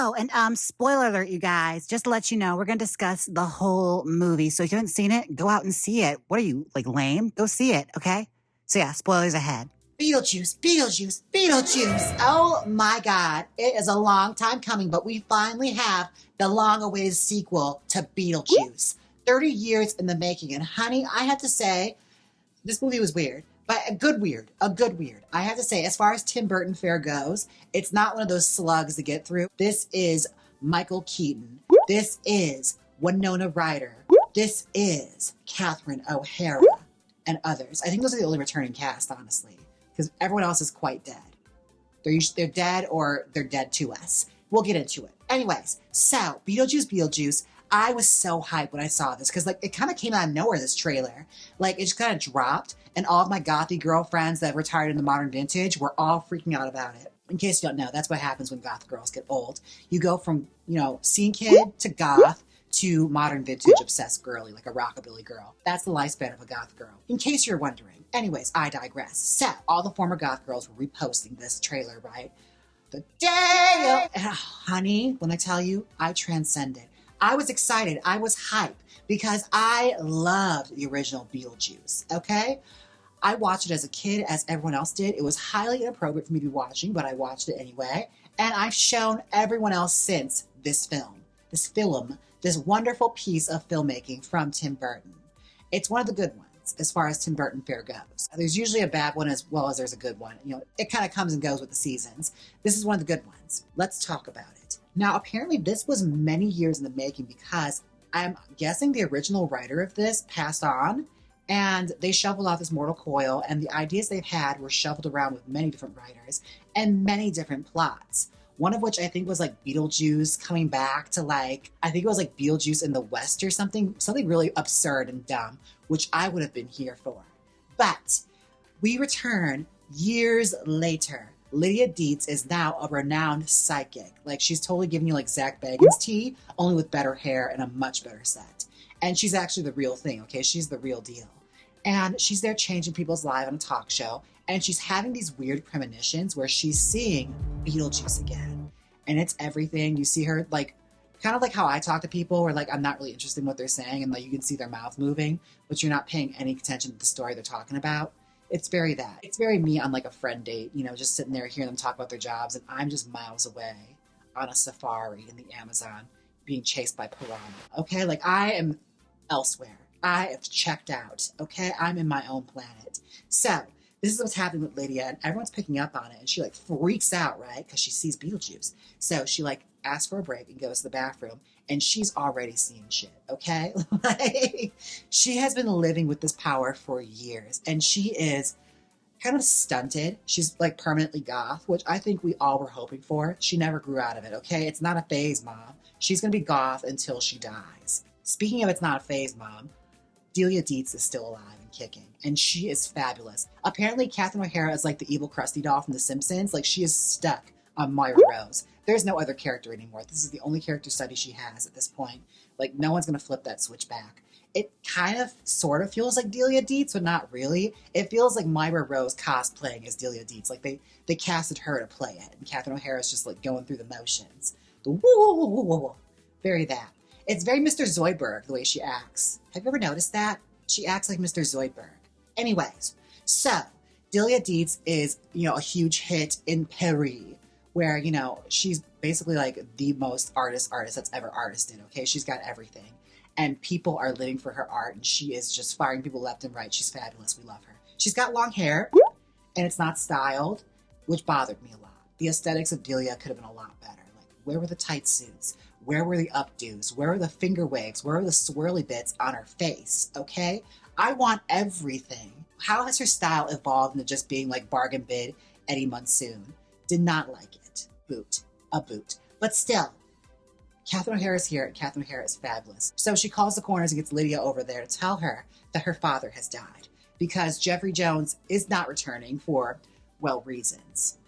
Oh, and spoiler alert, you guys, just to let you know, we're going to discuss the whole movie. So if you haven't seen it, go out and see it. What are you, like, lame? Go see it, okay? So yeah, spoilers ahead. Beetlejuice, Beetlejuice, Beetlejuice. Oh my God. It is a long time coming, but we finally have the long-awaited sequel to Beetlejuice. 30 years in the making. And honey, I have to say, this movie was weird, but a good weird. I have to say, as far as Tim Burton fare goes, it's not one of those slugs to get through. This is Michael Keaton. This is Winona Ryder. This is Catherine O'Hara and others. I think those are the only returning cast, honestly, because everyone else is quite dead. They're dead or they're dead to us. We'll get into it. Anyways, so Beetlejuice. I was so hyped when I saw this because, like, it kind of came out of nowhere, this trailer. Like, it just kind of dropped, and all of my gothy girlfriends that retired in the modern vintage were all freaking out about it. In case you don't know, that's what happens when goth girls get old. You go from, scene kid to goth to modern vintage obsessed girly, like a rockabilly girl. That's the lifespan of a goth girl, in case you're wondering. Anyways, I digress. So, all the former goth girls were reposting this trailer, right? The day of... honey, when I tell you, I transcended. I was excited. I was hyped because I loved the original Beetlejuice, okay? I watched it as a kid, as everyone else did. It was highly inappropriate for me to be watching, but I watched it anyway. And I've shown everyone else since this wonderful piece of filmmaking from Tim Burton. It's one of the good ones as far as Tim Burton fare goes. There's usually a bad one as well as there's a good one. It kind of comes and goes with the seasons. This is one of the good ones. Let's talk about it. Now, apparently this was many years in the making because I'm guessing the original writer of this passed on and they shuffled off this mortal coil, and the ideas they've had were shuffled around with many different writers and many different plots. One of which I think was like Beetlejuice coming back to I think it was like Beetlejuice in the West or something really absurd and dumb, which I would have been here for. But we return years later. Lydia Deetz is now a renowned psychic. She's totally giving you Zach Bagans tea, only with better hair and a much better set. And she's actually the real thing, okay? She's the real deal. And she's there changing people's lives on a talk show. And she's having these weird premonitions where she's seeing Beetlejuice again. And it's everything. You see her, kind of like how I talk to people where, I'm not really interested in what they're saying. And, you can see their mouth moving, but you're not paying any attention to the story they're talking about. It's very that. It's very me on a friend date, just sitting there hearing them talk about their jobs, and I'm just miles away on a safari in the Amazon being chased by piranha. Okay, I am elsewhere. I have checked out. Okay, I'm in my own planet. So this is what's happening with Lydia, and everyone's picking up on it, and she freaks out, right? Because she sees Beetlejuice. So she asks for a break and goes to the bathroom, and she's already seeing shit, okay? She has been living with this power for years, and she is kind of stunted. She's permanently goth, which I think we all were hoping for. She never grew out of it, okay? It's not a phase, Mom. She's going to be goth until she dies. Speaking of it's not a phase, Mom, Delia Deetz is still alive and kicking, and she is fabulous. Apparently, Catherine O'Hara is the evil Krusty doll from The Simpsons. She is stuck on Myra Rose. There's no other character anymore. This is the only character study she has at this point. No one's going to flip that switch back. It kind of sort of feels like Delia Deetz, but not really. It feels like Myra Rose cosplaying as Delia Deetz. They casted her to play it, and Catherine O'Hara's just going through the motions. The woo. Very that. It's very Mr. Zoidberg, the way she acts. Have you ever noticed that? She acts like Mr. Zoidberg. Anyways, so Delia Deetz is, a huge hit in Paris, where, she's basically the most artist that's ever artisted, okay? She's got everything. And people are living for her art, and she is just firing people left and right. She's fabulous. We love her. She's got long hair, and it's not styled, which bothered me a lot. The aesthetics of Delia could have been a lot better. Where were the tight suits? Where were the updos? Where were the finger waves? Where were the swirly bits on her face? Okay? I want everything. How has her style evolved into just being bargain bid Eddie Monsoon? Did not like it. A boot. But still, Catherine O'Hara's here, and Catherine O'Hara is fabulous. So she calls the corners and gets Lydia over there to tell her that her father has died because Jeffrey Jones is not returning for, reasons.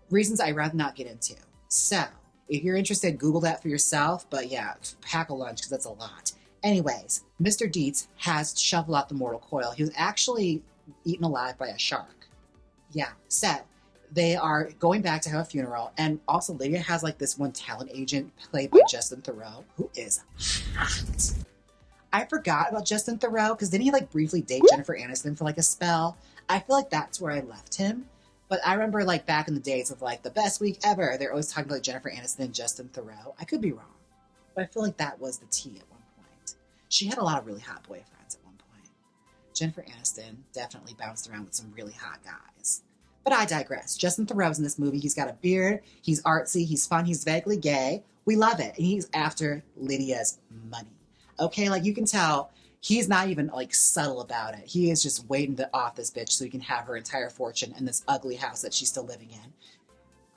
Reasons I'd rather not get into. So, if you're interested, Google that for yourself. But yeah, pack a lunch because that's a lot. Anyways, Mr. Deetz has shuffled out the mortal coil. He was actually eaten alive by a shark. Yeah, so They are going back to have a funeral. And also Lydia has like this one talent agent played by Justin Theroux, who is hot. I forgot about Justin Theroux because didn't he like briefly date Jennifer Aniston for like a spell? I feel like that's where I left him. But I remember like back in the days of like the best week ever, they're always talking about Jennifer Aniston and Justin Theroux. I could be wrong, but I feel like that was the tea at one point. She had a lot of really hot boyfriends at one point. Jennifer Aniston definitely bounced around with some really hot guys. But I digress. Justin Theroux's in this movie. He's got a beard. He's artsy. He's fun. He's vaguely gay. We love it. And he's after Lydia's money. Okay, like you can tell he's not even like subtle about it. He is just waiting to off this bitch so he can have her entire fortune in this ugly house that she's still living in.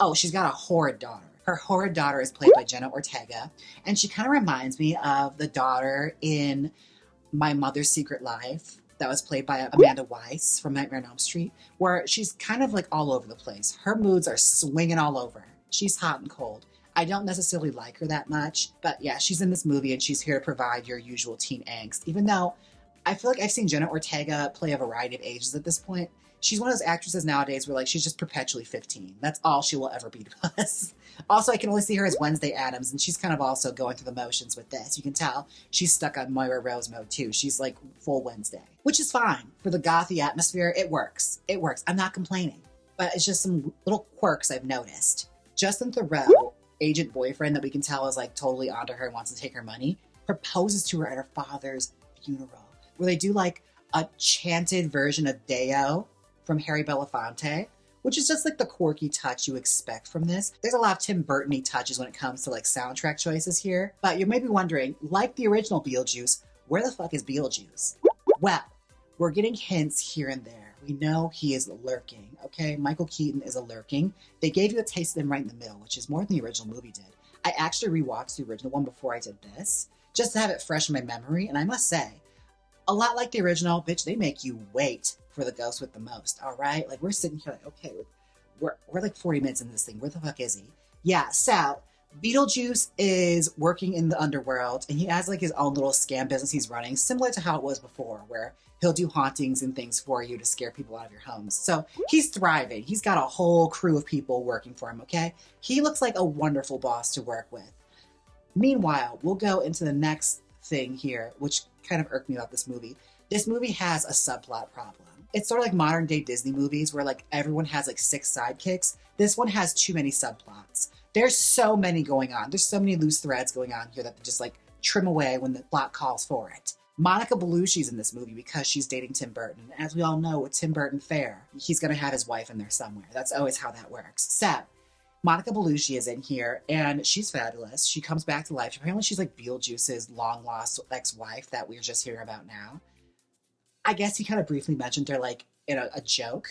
Oh, she's got a horrid daughter. Her horrid daughter is played by Jenna Ortega. And she kind of reminds me of the daughter in My Mother's Secret Life that was played by Amanda Weiss from Nightmare on Elm Street, where she's kind of like all over the place. Her moods are swinging all over. She's hot and cold. I don't necessarily like her that much, but yeah, she's in this movie and she's here to provide your usual teen angst, even though I feel like I've seen Jenna Ortega play a variety of ages at this point. She's one of those actresses nowadays where like she's just perpetually 15. That's all she will ever be to us. Also, I can only see her as Wednesday Addams, and she's kind of also going through the motions with this. You can tell she's stuck on Moira Rose mode too. She's like full Wednesday, which is fine. For the gothy atmosphere, it works. It works. I'm not complaining, but it's just some little quirks I've noticed. Justin Theroux, agent boyfriend that we can tell is like totally onto her and wants to take her money, proposes to her at her father's funeral, where they do like a chanted version of Deo from Harry Belafonte, which is just like the quirky touch you expect from this. There's a lot of Tim Burton-y touches when it comes to like soundtrack choices here, but you may be wondering, like the original Beetlejuice, where the fuck is Beetlejuice? Well, we're getting hints here and there. We know he is lurking, okay? Michael Keaton is a lurking. They gave you a taste of him right in the middle, which is more than the original movie did. I actually rewatched the original one before I did this, just to have it fresh in my memory, and I must say, a lot like the original, bitch, they make you wait for the ghost with the most, all right? Like, we're sitting here like, okay, we're like 40 minutes into this thing. Where the fuck is he? Yeah, so Beetlejuice is working in the underworld, and he has like his own little scam business he's running, similar to how it was before, where he'll do hauntings and things for you to scare people out of your homes. So he's thriving. He's got a whole crew of people working for him, okay? He looks like a wonderful boss to work with. Meanwhile, we'll go into the next thing here, which kind of irked me about this movie. This movie has a subplot problem. It's sort of like modern day Disney movies where like everyone has like 6 sidekicks. This one has too many subplots. There's so many going on. There's so many loose threads going on here that they just like trim away when the plot calls for it. Monica Bellucci's in this movie because she's dating Tim Burton. As we all know, with Tim Burton fare, he's going to have his wife in there somewhere. That's always how that works. So, Monica Bellucci is in here, and she's fabulous. She comes back to life. Apparently, she's like Beetlejuice's long-lost ex-wife that we're just hearing about now. I guess he kind of briefly mentioned her like in a joke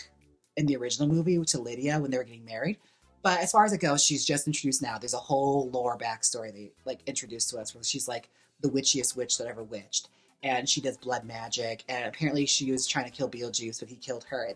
in the original movie to Lydia when they were getting married. But as far as it goes, she's just introduced now. There's a whole lore backstory they like introduced to us where she's like the witchiest witch that ever witched. And she does blood magic. And apparently she was trying to kill Beetlejuice, but he killed her.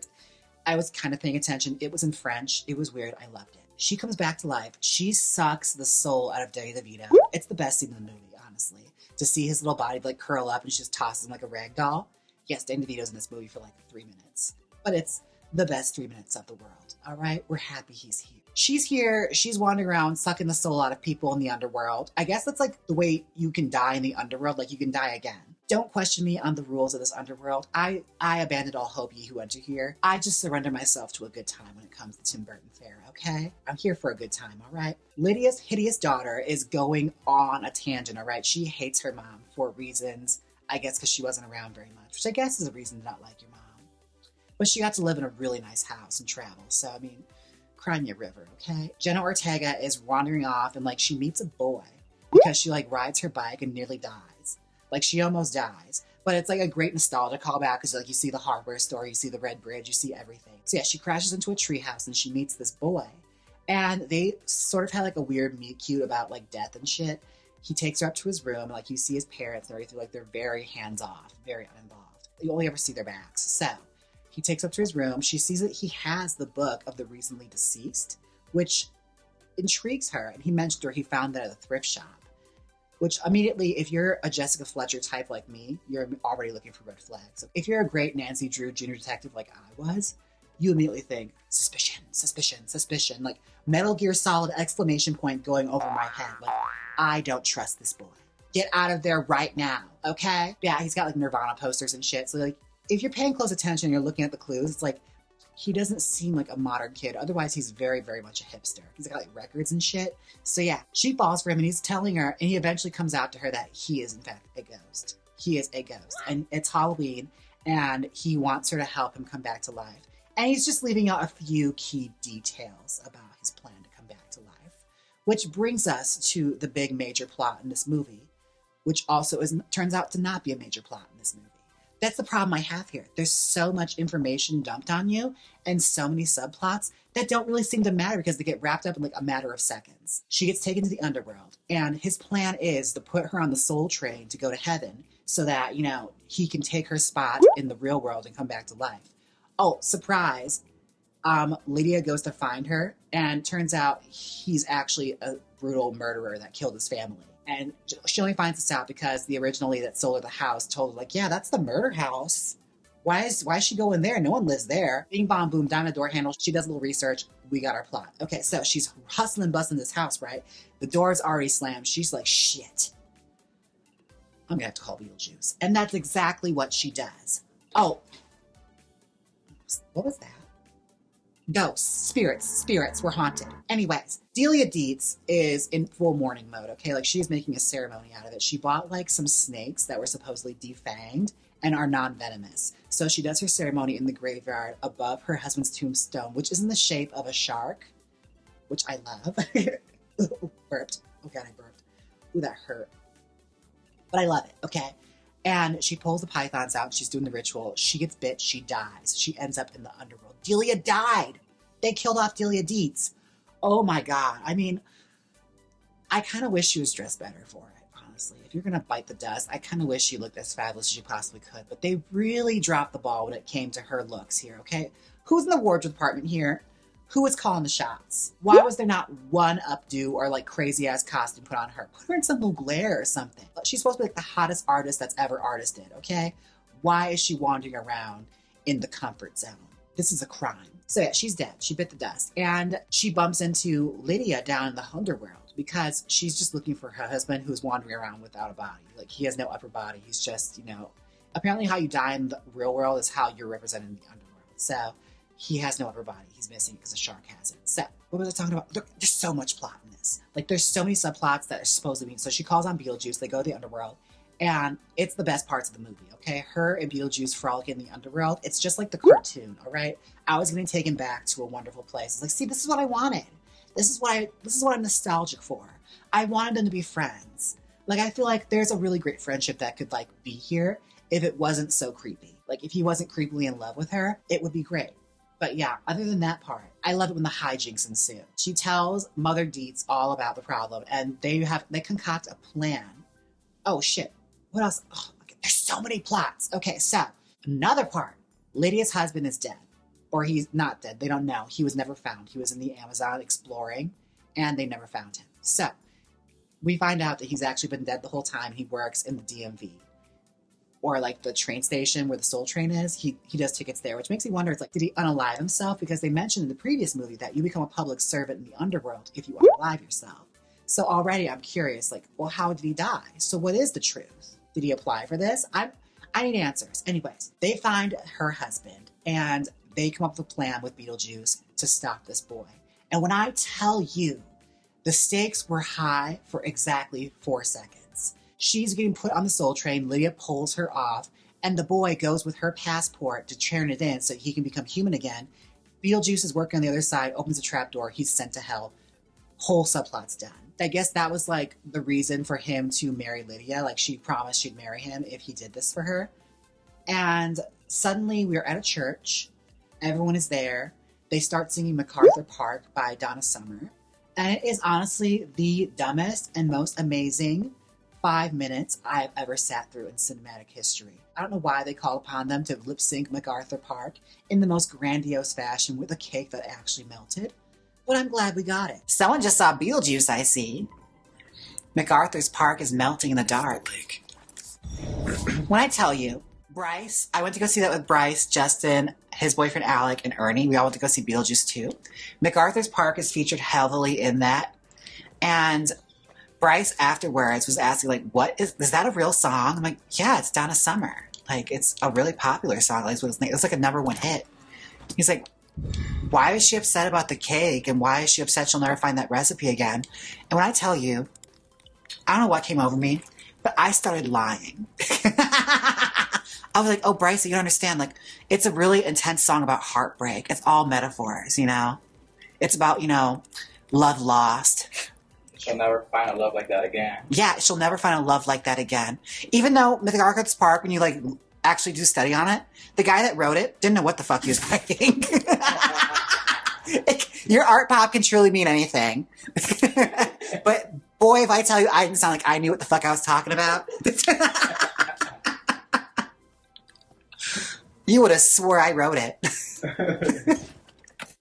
I was kind of paying attention. It was in French. It was weird. I loved it. She comes back to life. She sucks the soul out of Danny DeVito. It's the best scene in the movie, honestly. To see his little body like curl up and she just tosses him like a rag doll. Yes, Danny DeVito's in this movie for like 3 minutes. But it's the best 3 minutes of the world. All right? We're happy he's here. She's here. She's wandering around, sucking the soul out of people in the underworld. I guess that's like the way you can die in the underworld. Like you can die again. Don't question me on the rules of this underworld. I abandoned all hope, ye who enter here. I just surrender myself to a good time when it comes to Tim Burton fare, okay? I'm here for a good time, all right? Lydia's hideous daughter is going on a tangent, all right? She hates her mom for reasons, I guess because she wasn't around very much, which I guess is a reason to not like your mom. But she got to live in a really nice house and travel, so I mean, cry me a river, okay? Jenna Ortega is wandering off and like she meets a boy because she like rides her bike and nearly dies. Like she almost dies, but it's like a great nostalgia callback because like you see the hardware store, you see the red bridge, you see everything. So yeah, she crashes into a treehouse and she meets this boy, and they sort of had like a weird meet cute about like death and shit. He takes her up to his room, and like you see his parents and everything, like they're very hands off, very uninvolved. You only ever see their backs. So he takes her up to his room. She sees that he has the book of the recently deceased, which intrigues her. And he mentioned to her he found that at a thrift shop. Which immediately, if you're a Jessica Fletcher type like me, you're already looking for red flags. If you're a great Nancy Drew junior detective like I was, you immediately think, suspicion, suspicion, suspicion. Like Metal Gear Solid exclamation point going over my head. Like, I don't trust this boy. Get out of there right now, okay? Yeah, he's got like Nirvana posters and shit. So like, if you're paying close attention, you're looking at the clues, it's like, he doesn't seem like a modern kid. Otherwise, he's very, very much a hipster. He's got like records and shit. So yeah, she falls for him and he's telling her, and he eventually comes out to her that he is in fact a ghost. He is a ghost. And it's Halloween and he wants her to help him come back to life. And he's just leaving out a few key details about his plan to come back to life. Which brings us to the big major plot in this movie, which also turns out to not be a major plot in this movie. That's the problem I have here. There's so much information dumped on you and so many subplots that don't really seem to matter because they get wrapped up in like a matter of seconds. She gets taken to the underworld and his plan is to put her on the soul train to go to heaven so that, you know, he can take her spot in the real world and come back to life. Oh, surprise. Lydia goes to find her and turns out he's actually a brutal murderer that killed his family. And she only finds this out because the original lady that sold her the house told her, like, yeah, that's the murder house. Why is she going there? No one lives there. Bing, bong, boom, down the door handle. She does a little research. We got our plot. Okay, so she's hustling, busting this house, right? The door's already slammed. She's like, shit. I'm going to have to call Beetlejuice. And that's exactly what she does. Oh. What was that? Ghosts, spirits were haunted. Anyways, Delia Deetz is in full mourning mode, okay? Like, she's making a ceremony out of it. She bought, like, some snakes that were supposedly defanged and are non-venomous. So she does her ceremony in the graveyard above her husband's tombstone, which is in the shape of a shark, which I love. Ooh, burped. Oh, God, I burped. Ooh, that hurt. But I love it, okay? And she pulls the pythons out. She's doing the ritual. She gets bit. She dies. She ends up in the underworld. Delia died. They killed off Delia Deetz. Oh, my God. I mean, I kind of wish she was dressed better for it, honestly. If you're going to bite the dust, I kind of wish she looked as fabulous as she possibly could. But they really dropped the ball when it came to her looks here, okay? Who's in the wardrobe department here? Who was calling the shots? Why was there not one updo or like crazy ass costume put on her? Put her in some Mugler or something. She's supposed to be like the hottest artist that's ever artisted, okay? Why is she wandering around in the comfort zone? This is a crime. So yeah, she's dead. She bit the dust. And she bumps into Lydia down in the underworld because she's just looking for her husband who's wandering around without a body. Like, he has no upper body. He's just, you know, apparently how you die in the real world is how you're represented in the underworld. So he has no upper body. He's missing because a shark has it. So what was I talking about? There's so much plot in this. Like, there's so many subplots that are supposed to be. So she calls on Beetlejuice. They go to the underworld. And it's the best parts of the movie, okay? Her and Beetlejuice frolic in the underworld. It's just like the cartoon, all right? I was getting taken back to a wonderful place. It's like, see, this is what I wanted. This is what I'm nostalgic for. I wanted them to be friends. Like, I feel like there's a really great friendship that could, like, be here if it wasn't so creepy. Like, if he wasn't creepily in love with her, it would be great. But yeah, other than that part, I love it when the hijinks ensue. She tells Mother Deetz all about the problem, and they concoct a plan. Oh, shit. What else? Oh, there's so many plots. Okay, so another part. Lydia's husband is dead. Or he's not dead. They don't know. He was never found. He was in the Amazon exploring, and they never found him. So we find out that he's actually been dead the whole time. He works in the DMV. Or like the train station where the Soul Train is. He does tickets there, which makes me wonder, it's like, did he unalive himself? Because they mentioned in the previous movie that you become a public servant in the underworld if you unalive yourself. So already I'm curious, like, well, how did he die? So what is the truth? Did he apply for this? I need answers. Anyways, they find her husband and they come up with a plan with Beetlejuice to stop this boy. And when I tell you, the stakes were high for exactly 4 seconds. She's getting put on the Soul Train. Lydia pulls her off, and the boy goes with her passport to turn it in so he can become human again. Beetlejuice is working on the other side, opens a trapdoor. He's sent to hell. Whole subplot's done. I guess that was like the reason for him to marry Lydia. Like, she promised she'd marry him if he did this for her. And suddenly we're at a church. Everyone is there. They start singing MacArthur Park by Donna Summer. And it is honestly the dumbest and most amazing 5 minutes I've ever sat through in cinematic history. I don't know why they call upon them to lip sync MacArthur Park in the most grandiose fashion with a cake that actually melted. But I'm glad we got it. Someone just saw Beetlejuice, I see. MacArthur's Park is melting in the dark. When I tell you, Bryce, I went to go see that with Bryce, Justin, his boyfriend Alec, and Ernie. We all went to go see Beetlejuice 2. MacArthur's Park is featured heavily in that. And Bryce afterwards was asking, like, is that a real song? I'm like, yeah, it's Donna Summer. Like, it's a really popular song. Like, it's like a #1 hit. He's like, why is she upset about the cake? And why is she upset she'll never find that recipe again? And when I tell you, I don't know what came over me, but I started lying. I was like, oh, Bryce, you don't understand. Like, it's a really intense song about heartbreak. It's all metaphors, you know? It's about, you know, love lost. She'll never find a love like that again. Yeah, she'll never find a love like that again. Even though MacArthur's Park, when you, like, actually do study on it, the guy that wrote it didn't know what the fuck he was writing. Your art pop can truly mean anything. But boy, if I tell you, I didn't sound like I knew what the fuck I was talking about. You would have swore I wrote it.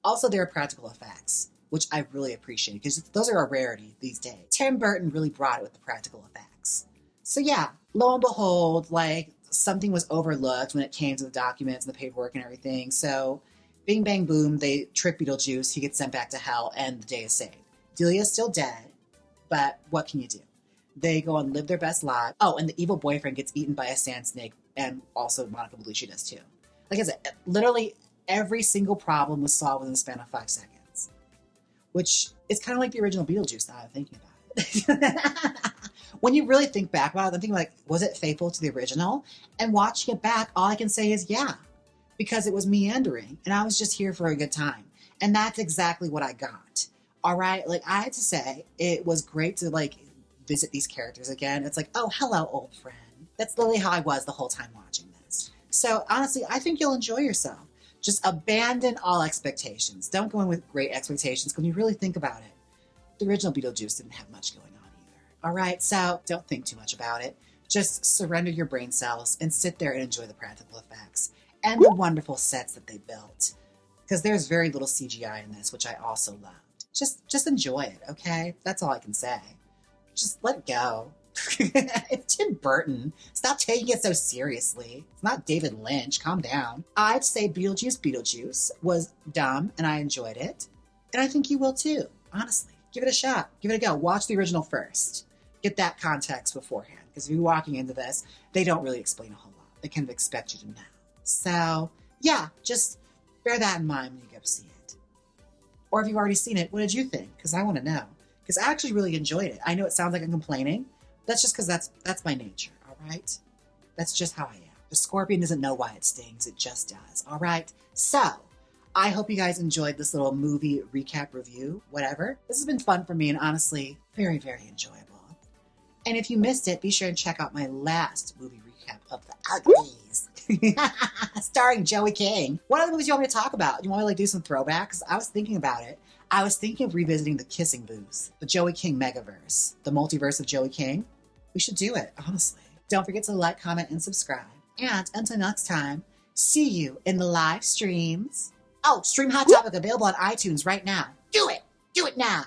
Also, there are practical effects, which I really appreciate because those are a rarity these days. Tim Burton really brought it with the practical effects. So yeah, lo and behold, like, something was overlooked when it came to the documents and the paperwork and everything. So bing, bang, boom, they trick Beetlejuice. He gets sent back to hell and the day is saved. Delia's still dead, but what can you do? They go and live their best life. Oh, and the evil boyfriend gets eaten by a sand snake, and also Monica Bellucci does too. Like I said, literally every single problem was solved within the span of 5 seconds, which is kind of like the original Beetlejuice now I'm thinking about it. When you really think back about it, I'm thinking, like, was it faithful to the original? And watching it back, all I can say is yeah, because it was meandering and I was just here for a good time. And that's exactly what I got. All right. Like, I had to say, it was great to, like, visit these characters again. It's like, oh, hello, old friend. That's literally how I was the whole time watching this. So honestly, I think you'll enjoy yourself. Just abandon all expectations. Don't go in with great expectations. When you really think about it, the original Beetlejuice didn't have much going on either. All right. So don't think too much about it. Just surrender your brain cells and sit there and enjoy the practical effects and the wonderful sets that they built. Because there's very little CGI in this, which I also loved. Just enjoy it, okay? That's all I can say. Just let it go. It's Tim Burton. Stop taking it so seriously. It's not David Lynch. Calm down. I'd say Beetlejuice was dumb, and I enjoyed it. And I think you will too, honestly. Give it a shot. Give it a go. Watch the original first. Get that context beforehand. Because if you're walking into this, they don't really explain a whole lot. They kind of expect you to know. So, yeah, just bear that in mind when you go see it. Or if you've already seen it, what did you think? Because I want to know. Because I actually really enjoyed it. I know it sounds like I'm complaining. That's just because that's my nature, all right? That's just how I am. The scorpion doesn't know why it stings. It just does, all right? So, I hope you guys enjoyed this little movie recap review, whatever. This has been fun for me and honestly, very, very enjoyable. And if you missed it, be sure and check out my last movie recap of The Uglies. Starring Joey King. What other movies do you want me to talk about? You want me to, like, do some throwbacks? I was thinking about it. I was thinking of revisiting The Kissing Booth, the Joey King Megaverse, the multiverse of Joey King. We should do it, honestly. Don't forget to like, comment, and subscribe. And until next time, see you in the live streams. Oh, Stream Hot Topic available on iTunes right now. Do it! Do it now!